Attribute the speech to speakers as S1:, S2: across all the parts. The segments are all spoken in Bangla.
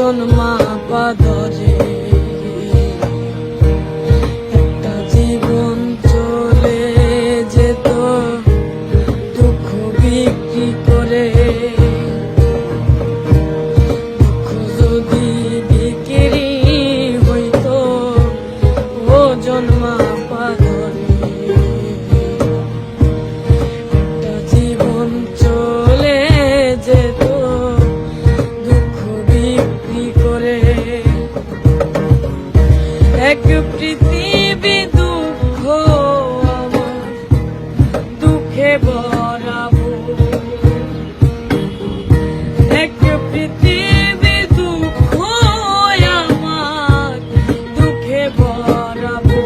S1: জন্মা পাদরে একটা জীবন চলে যেত দুঃখ বিক্রি করে। দুঃখ যদি বিক্রি হইতো ও জন্মা পাদরে একটা জীবন চলে যেত দুঃখ বিক্রি করে। এক পৃথিবী দুঃখ আমার দুঃখে ভরাবো, এক পৃথিবী দুঃখ আমার দুঃখে ভরাবো।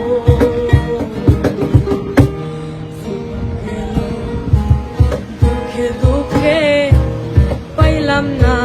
S1: দুঃখে দুঃখে পাইলাম না